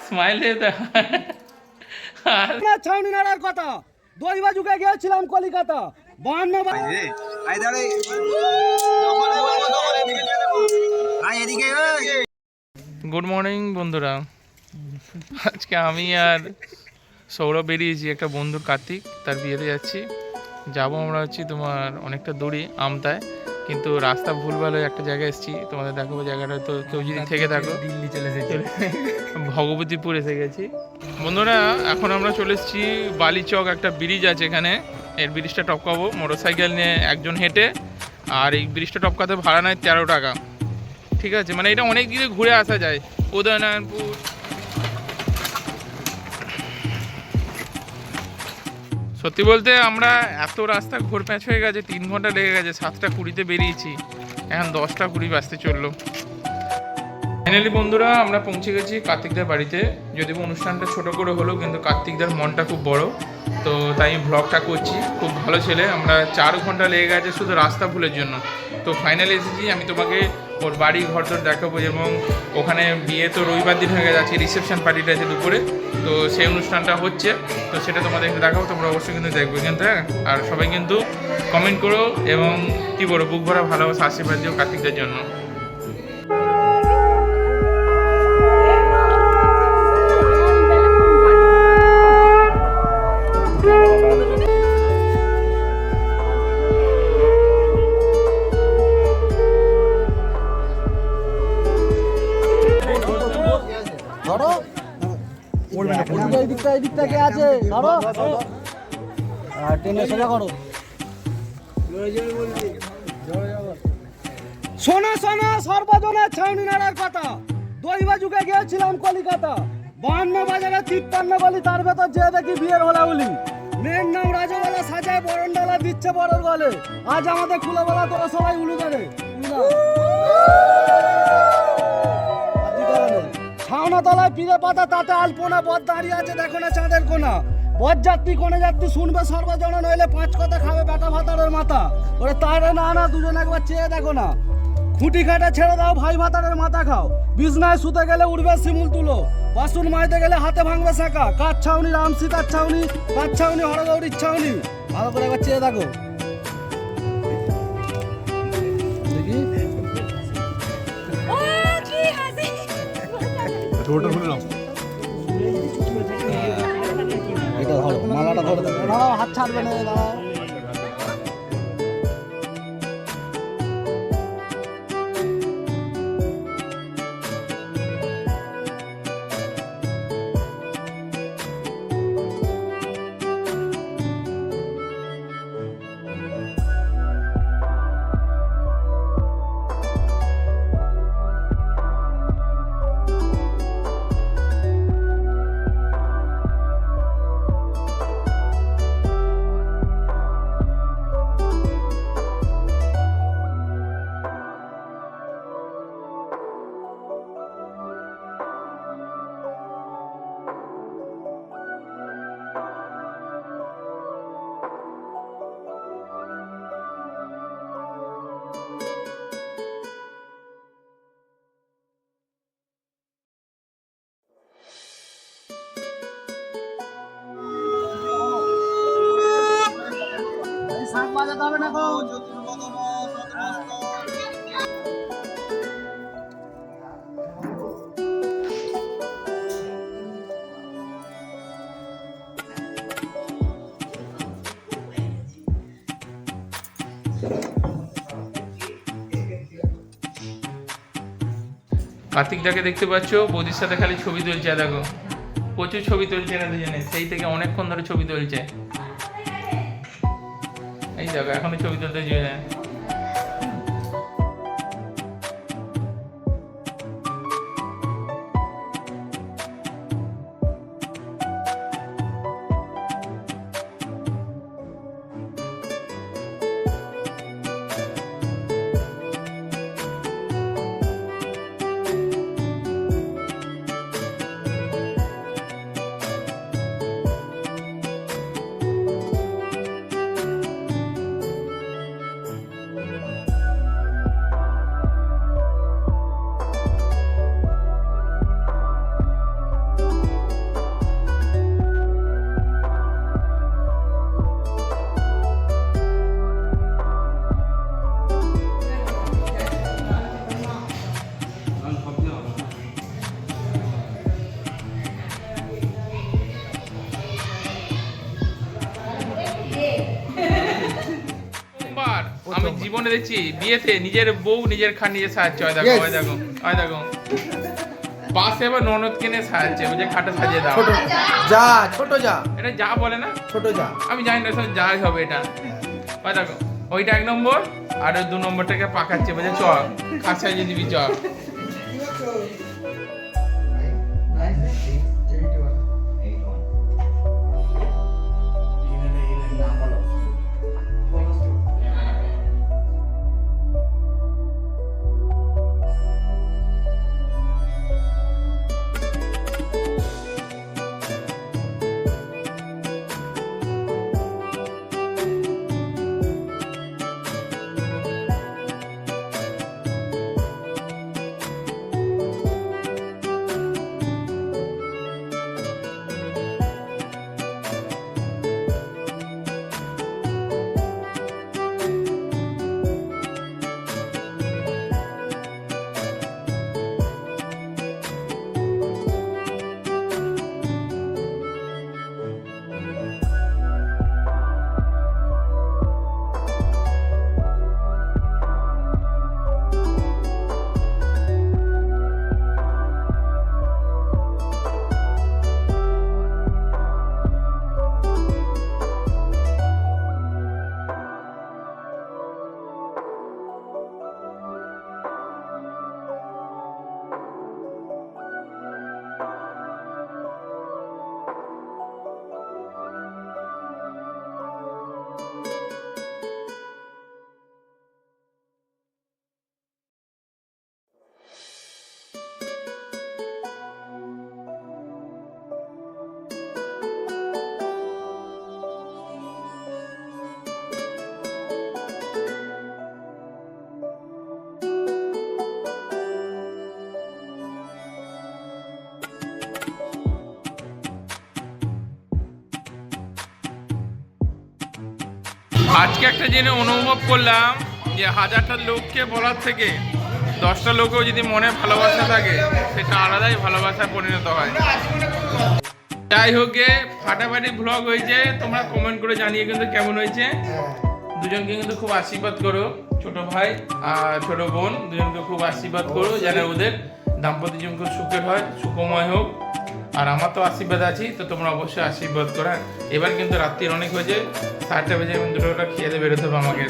Smile ছাউনি নাড়ার কথা। দইবা যুগে গিয়েছিলাম কলিকাতা 52 গুড মর্নিং বন্ধুরা। আজকে আমি আর সৌরভ বেরিয়েছি একটা বন্ধুর কার্তিক, তার বিয়েতে যাচ্ছি। যাবো আমরা তোমার অনেকটা দূরে আমতায়, কিন্তু রাস্তা ভুলভাল হয়ে একটা জায়গায় এসেছি, তোমাদের দেখাবো জায়গাটা। তো কেউ যদি থেকে থাকো, দিল্লি চলে এসেছি, ভগবতীপুর এসে গেছি বন্ধুরা। এখন আমরা চলে এসেছি বালিচক, একটা ব্রিজ আছে এখানে, এর ব্রিজটা টপকাবো মোটরসাইকেল নিয়ে একজন হেঁটে। আর এই ব্রিজটা টপকাতে ভাড়া নেয় 13 টাকা, ঠিক আছে? মানে এটা অনেক দিকে ঘুরে আসা যায়, উদয়নারায়ণপুর। সত্যি বলতে আমরা এত রাস্তা ঘোরপ্যাঁচ হয়ে গেছে, 3 ঘন্টা লেগে গেছে। 7টা 20-তে বেরিয়েছি, এখন 10টা 20 বাজতে চললো। ফাইনালি বন্ধুরা আমরা পৌঁছে গেছি কার্তিকদার বাড়িতে। যদিও অনুষ্ঠানটা ছোট করে হলো, কিন্তু কার্তিকদার মনটা খুব বড়, তো তাই ব্লগটা করছি। খুব ভালো ছেলে। আমরা 4 ঘন্টা লেগে গেছে শুধু রাস্তা ভুলের জন্য। তো ফাইনালি এসেছি, আমি তোমাকে ওর বাড়ি ঘর তোর দেখাবো। এবং ওখানে বিয়ে তো রবিবার দিন হয়ে গেছে, রিসেপশন পার্টিটা আছে দুপুরে, তো সেই অনুষ্ঠানটা হচ্ছে, তো সেটা তোমাদের দেখাবো। তোমরা অবশ্যই কিন্তু দেখবে কিন্তু, হ্যাঁ। আর সবাই কিন্তু কমেন্ট করো এবং কী বলো, বুক ভরা ভালোবাসা আশীর্বাদ দিও কার্তিকদের জন্য। শোনো শোনো সর্বজনের ছাউনি নাড়ার কথা। দইবা যুগে গিয়েছিলাম কলিকাতা 52 বাজারে 53 গলি, তার ভেতর যে দেখি বিয়ের হলাউলি। মেয়ের নাম রাজবালা, সাজায় বরণডালা, দিচ্ছে বড়র গলে। আজ আমাদের খুলে বলা, তোরা সবাই উলু দেবে। ছাউনা তলায় পিড়ে পাতা, তাতে আলপনা, বদ দাঁড়িয়ে আছে দেখো না চাঁদের কোনা। বরযাত্রী কোনে যাত্রী শুনবে সর্বজন, নইলে 5 কথা খাবে বেটা ভাতারের মাথা। ওরে তারে না না, দুজন একবার চেয়ে দেখো না। খুঁটি খাটে ছেড়ে দাও, ভাই ভাতারের মাথা খাও। বিছনায় শুতে গেলে উঠবে শিমুল তুলো, বাসন মাজতে গেলে হাতে ভাঙবে শাঁকা। কাঠ ছাউনি, রাম সীতার ছাউনি, কাঠ ছাউনি, হরগৌরীর ছাউনি। ভালো করে একবার চেয়ে দেখো দেখি। এটা ধরো, মালাটা ধরে দেখো, হাত ছাড়বে না। বাজাতে হবে না গো। কার্তিকদাকে দেখতে পাচ্ছ, বৌদির সাথে খালি ছবি তুলছে। দেখো প্রচুর ছবি তুলছে না দুজনে, সেই থেকে অনেকক্ষণ ধরে ছবি তুলছে। এই দেখো এখনো ছবি তুলতে যায়। জীবনে দেখছি বিয়েতে নিজের বউ নিজের খান নিজে সাহায্য হয় দেখো Yes. হয় দেখো হয় দেখো পাশে আবার ননদ কিনে সাহায্য ওই যে খাটে সাজিয়ে দাও ছোট যা, ছোট যা, এটা যা বলে না ছোট যা। আমি জানি না সব যাই হবে এটা হয় দেখো ওইটা 1 নম্বর আর ওই 2 নম্বরটাকে পাকাচ্ছে বলছে চ খাট সাজিয়ে দিবি চ আজকে একটা জিনিস অনুভব করলাম যে 1000টা লোককে বলার থেকে 10টা লোকেও যদি মনে ভালোবাসা থাকে সেটা আলাদাই ভালোবাসায় পরিণত হয়। যাই হোক গে ফাটাফাটি ব্লগ হয়েছে, তোমরা কমেন্ট করে জানিয়ে কিন্তু কেমন হয়েছে। দুজনকে কিন্তু খুব আশীর্বাদ করো, ছোট ভাই আর ছোট বোন দুজনকে খুব আশীর্বাদ করো যেন ওদের দাম্পত্য জীবন খুব সুখের হয়, সুখময় হোক। আর আমার তো আশীর্বাদ আছি, তো তোমরা অবশ্যই আশীর্বাদ করো। এবার কিন্তু রাত্রির অনেক হয়েছে, 7টা বেজে 2টা খেয়ে বেরোতে হবে আমাকে।